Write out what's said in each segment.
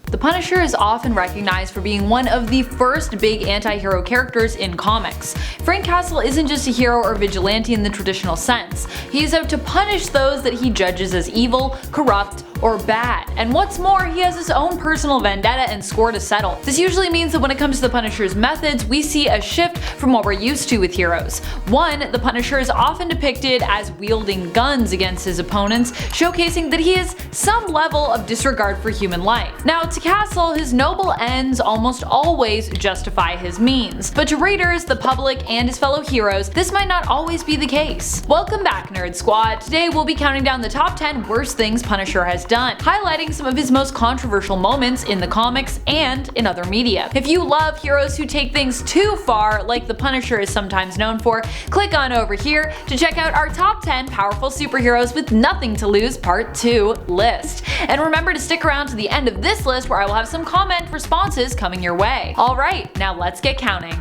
The Punisher is often recognized for being one of the first big anti-hero characters in comics. Frank Castle isn't just a hero or vigilante in the traditional sense. He is out to punish those that he judges as evil, corrupt, or bad. And what's more, he has his own personal vendetta and score to settle. This usually means that when it comes to the Punisher's methods, we see a shift from what we're used to with heroes. One, the Punisher is often depicted as wielding guns against his opponents, showcasing that he has some level of disregard for human life. Now, to Castle, his noble ends almost always justify his means. But to readers, the public, and his fellow heroes, this might not always be the case. Welcome back, Nerd Squad. Today we'll be counting down the top 10 worst things Punisher has done, highlighting some of his most controversial moments in the comics and in other media. If you love heroes who take things too far, like the Punisher is sometimes known for, click on over here to check out our top 10 powerful superheroes with nothing to lose part 2 list. And remember to stick around to the end of this list where I will have some comment responses coming your way. Alright, now let's get counting.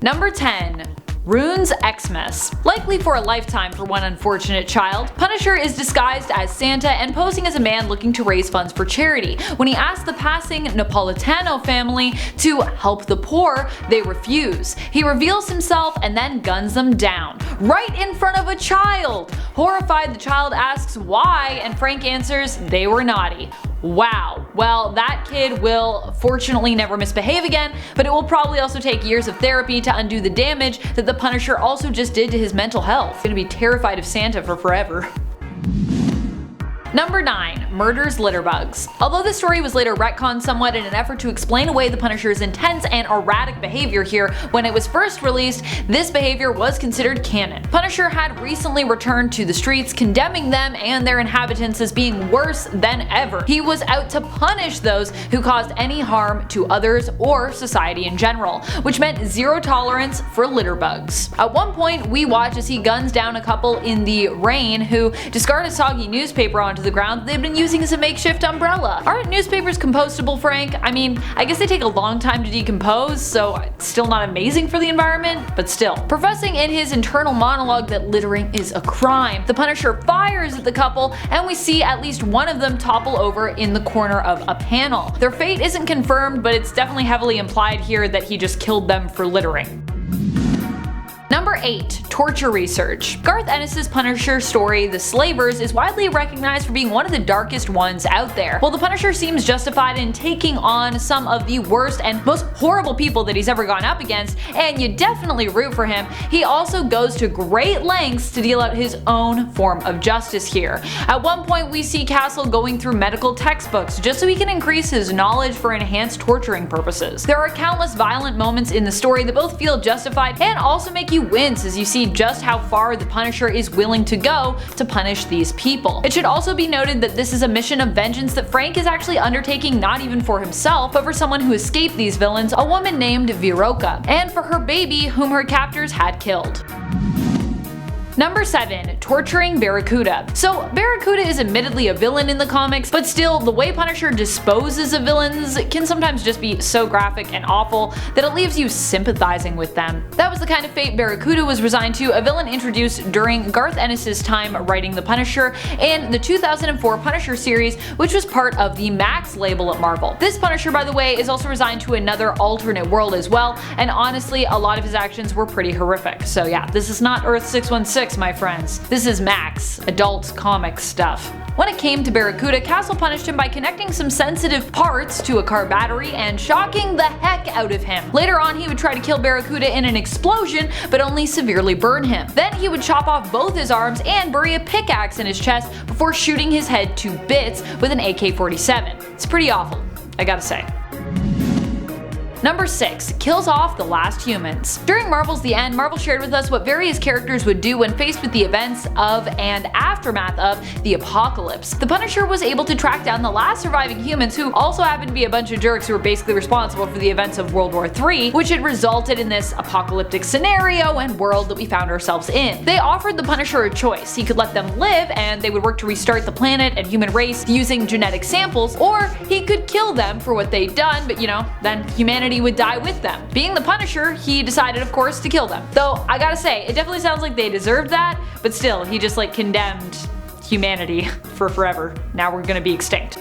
Number 10. Rune's Xmas. Likely for a lifetime for one unfortunate child, Punisher is disguised as Santa and posing as a man looking to raise funds for charity. When he asks the passing Napolitano family to help the poor, they refuse. He reveals himself and then guns them down, right in front of a child! Horrified, the child asks why, and Frank answers they were naughty. Wow, well that kid will fortunately never misbehave again, but it will probably also take years of therapy to undo the damage that the Punisher also just did to his mental health. He's gonna be terrified of Santa for forever. Number 9. Murders Litterbugs. Although this story was later retconned somewhat in an effort to explain away the Punisher's intense and erratic behavior here, when it was first released, this behavior was considered canon. Punisher had recently returned to the streets, condemning them and their inhabitants as being worse than ever. He was out to punish those who caused any harm to others or society in general, which meant zero tolerance for litterbugs. At one point, we watch as he guns down a couple in the rain who discard a soggy newspaper onto the ground they've been using as a makeshift umbrella. Aren't newspapers compostable, Frank? I mean, I guess they take a long time to decompose, so it's still not amazing for the environment, but still. Professing in his internal monologue that littering is a crime, the Punisher fires at the couple and we see at least one of them topple over in the corner of a panel. Their fate isn't confirmed, but it's definitely heavily implied here that he just killed them for littering. Number 8. Torture Research. Garth Ennis's Punisher story, The Slavers, is widely recognized for being one of the darkest ones out there. While the Punisher seems justified in taking on some of the worst and most horrible people that he's ever gone up against, and you definitely root for him, he also goes to great lengths to deal out his own form of justice here. At one point we see Castle going through medical textbooks just so he can increase his knowledge for enhanced torturing purposes. There are countless violent moments in the story that both feel justified and also make you wince as you see just how far the Punisher is willing to go to punish these people. It should also be noted that this is a mission of vengeance that Frank is actually undertaking not even for himself, but for someone who escaped these villains, a woman named Viroka, and for her baby whom her captors had killed. Number 7. Torturing Barracuda. So Barracuda is admittedly a villain in the comics, but still the way Punisher disposes of villains can sometimes just be so graphic and awful that it leaves you sympathizing with them. That was the kind of fate Barracuda was resigned to, a villain introduced during Garth Ennis's time writing the Punisher and the 2004 Punisher series, which was part of the Max label at Marvel. This Punisher, by the way, is also resigned to another alternate world as well, and honestly a lot of his actions were pretty horrific. So yeah, this is not Earth 616, my friends. This is Max, adult comic stuff. When it came to Barracuda, Castle punished him by connecting some sensitive parts to a car battery and shocking the heck out of him. Later on, he would try to kill Barracuda in an explosion, but only severely burn him. Then he would chop off both his arms and bury a pickaxe in his chest before shooting his head to bits with an AK-47. It's pretty awful, I gotta say. Number 6. Kills off the last humans. During Marvel's The End, Marvel shared with us what various characters would do when faced with the events of and aftermath of the apocalypse. The Punisher was able to track down the last surviving humans, who also happened to be a bunch of jerks who were basically responsible for the events of World War III, which had resulted in this apocalyptic scenario and world that we found ourselves in. They offered the Punisher a choice. He could let them live and they would work to restart the planet and human race using genetic samples, or he could kill them for what they'd done, but you know, then humanity would die with them. Being the Punisher, he decided of course to kill them. Though I gotta say, it definitely sounds like they deserved that, but still, he just like condemned humanity for forever. Now we're gonna be extinct.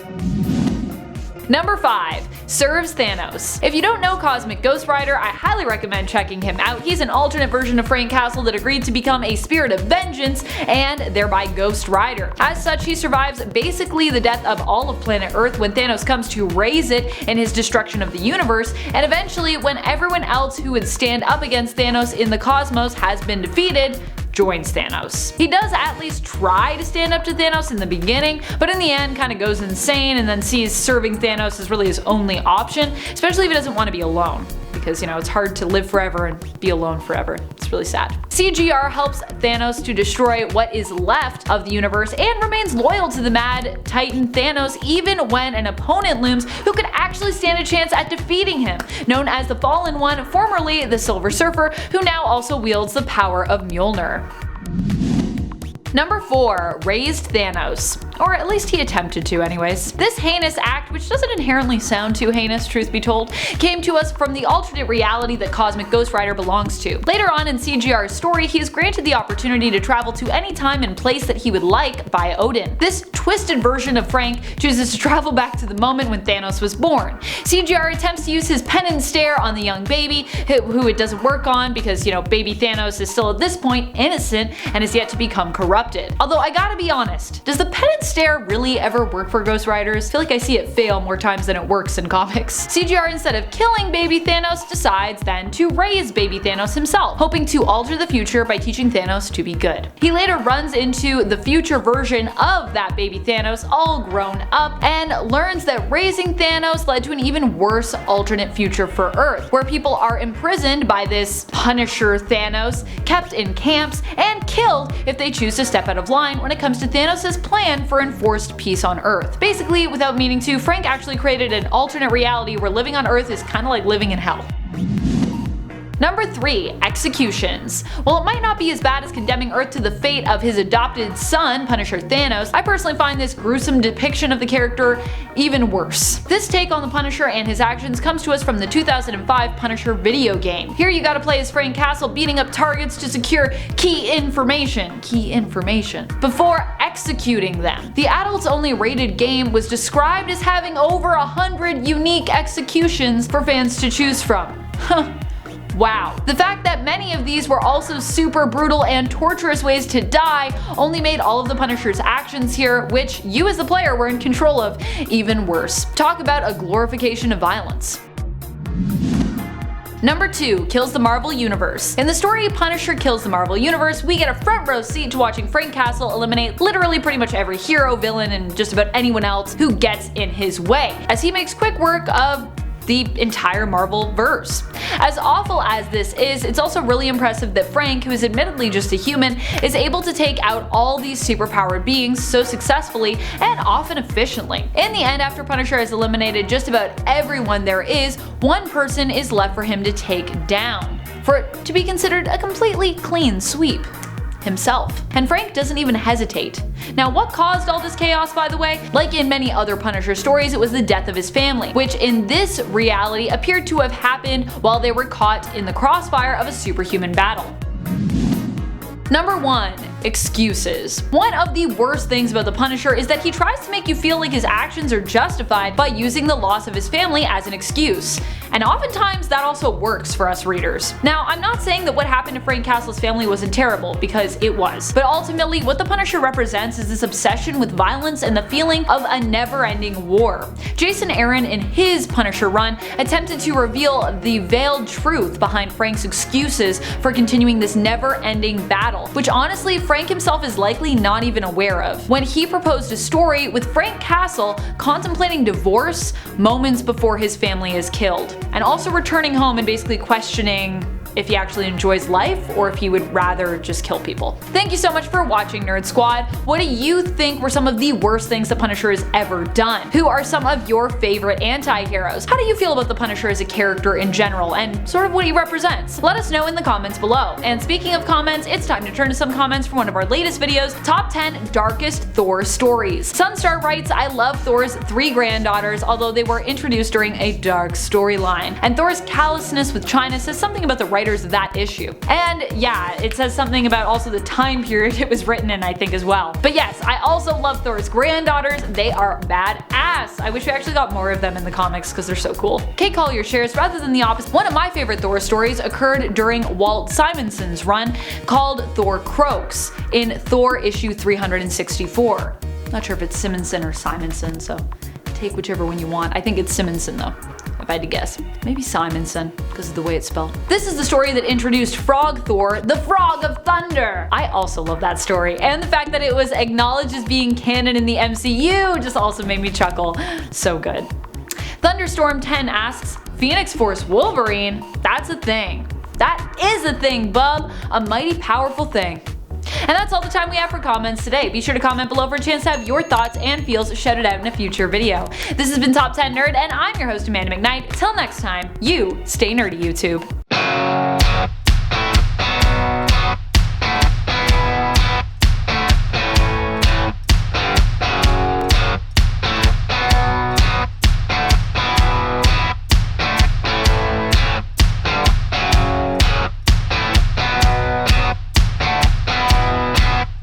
Number 5. Serves Thanos. If you don't know Cosmic Ghost Rider, I highly recommend checking him out. He's an alternate version of Frank Castle that agreed to become a spirit of vengeance and thereby Ghost Rider. As such, he survives basically the death of all of planet Earth when Thanos comes to raise it in his destruction of the universe, and eventually when everyone else who would stand up against Thanos in the cosmos has been defeated, joins Thanos. He does at least try to stand up to Thanos in the beginning, but in the end kind of goes insane and then sees serving Thanos as really his only option, especially if he doesn't want to be alone. Because, you know, it's hard to live forever and be alone forever. It's really sad. CGR helps Thanos to destroy what is left of the universe and remains loyal to the mad titan Thanos even when an opponent looms who could actually stand a chance at defeating him, known as the Fallen One, formerly the Silver Surfer, who now also wields the power of Mjolnir. Number 4. Raised Thanos. Or at least he attempted to anyways. This heinous act, which doesn't inherently sound too heinous, truth be told, came to us from the alternate reality that Cosmic Ghost Rider belongs to. Later on in CGR's story, he is granted the opportunity to travel to any time and place that he would like by Odin. This twisted version of Frank chooses to travel back to the moment when Thanos was born. CGR attempts to use his pen and stare on the young baby, who it doesn't work on because, you know, baby Thanos is still at this point innocent and is yet to become corrupted. Although I gotta be honest, does the pen and stare really ever work for Ghost Riders? I feel like I see it fail more times than it works in comics. CGR, instead of killing baby Thanos, decides then to raise baby Thanos himself, hoping to alter the future by teaching Thanos to be good. He later runs into the future version of that baby Thanos, all grown up, and learns that raising Thanos led to an even worse alternate future for Earth, where people are imprisoned by this Punisher Thanos, kept in camps, and killed if they choose to step out of line when it comes to Thanos' plan for enforced peace on Earth. Basically, without meaning to, Frank actually created an alternate reality where living on Earth is kinda like living in hell. Number 3. Executions. While it might not be as bad as condemning Earth to the fate of his adopted son, Punisher Thanos, I personally find this gruesome depiction of the character even worse. This take on the Punisher and his actions comes to us from the 2005 Punisher video game. Here you gotta play as Frank Castle beating up targets to secure key information before executing them. The adults-only rated game was described as having over 100 unique executions for fans to choose from. Wow. The fact that many of these were also super brutal and torturous ways to die only made all of the Punisher's actions here, which you as the player were in control of, even worse. Talk about a glorification of violence. Number 2. Kills the Marvel Universe. In the story Punisher Kills the Marvel Universe, we get a front row seat to watching Frank Castle eliminate literally pretty much every hero, villain, and just about anyone else who gets in his way, as he makes quick work of the entire Marvel verse. As awful as this is, it's also really impressive that Frank, who is admittedly just a human, is able to take out all these superpowered beings so successfully and often efficiently. In the end, after Punisher has eliminated just about everyone there is, one person is left for him to take down, for it to be considered a completely clean sweep: himself. And Frank doesn't even hesitate. Now, what caused all this chaos, by the way? Like in many other Punisher stories, it was the death of his family, which in this reality appeared to have happened while they were caught in the crossfire of a superhuman battle. Number 1. Excuses. One of the worst things about the Punisher is that he tries to make you feel like his actions are justified by using the loss of his family as an excuse. And oftentimes that also works for us readers. Now, I'm not saying that what happened to Frank Castle's family wasn't terrible, because it was. But ultimately, what the Punisher represents is this obsession with violence and the feeling of a never-ending war. Jason Aaron, in his Punisher run, attempted to reveal the veiled truth behind Frank's excuses for continuing this never-ending battle, which honestly Frank himself is likely not even aware of, when he proposed a story with Frank Castle contemplating divorce moments before his family is killed, and also returning home and basically questioning if he actually enjoys life or if he would rather just kill people. Thank you so much for watching, Nerd Squad. What do you think were some of the worst things the Punisher has ever done? Who are some of your favorite anti-heroes? How do you feel about the Punisher as a character in general and sort of what he represents? Let us know in the comments below. And speaking of comments, it's time to turn to some comments from one of our latest videos, Top 10 Darkest Thor Stories. Sunstar writes, I love Thor's 3 granddaughters, although they were introduced during a dark storyline. And Thor's callousness with China says something about the writer writers of that issue. And yeah, it says something about also the time period it was written in, I think, as well. But yes, I also love Thor's granddaughters. They are badass. I wish we actually got more of them in the comics because they're so cool. Kate Collier shares, rather than the opposite, one of my favorite Thor stories occurred during Walt Simonson's run called Thor Croaks in Thor issue 364. Not sure if it's Simonson or Simonson, so take whichever one you want. I think it's Simonson though, if I had to guess. Maybe Simonson, because of the way it's spelled. This is the story that introduced Frog Thor, the Frog of Thunder. I also love that story, and the fact that it was acknowledged as being canon in the MCU just also made me chuckle. So good. Thunderstorm 10 asks, Phoenix Force Wolverine? That's a thing. That is a thing, bub. A mighty powerful thing. And that's all the time we have for comments today. Be sure to comment below for a chance to have your thoughts and feels shouted out in a future video. This has been Top 10 Nerd, and I'm your host Amanda McKnight. Till next time, you stay nerdy, YouTube.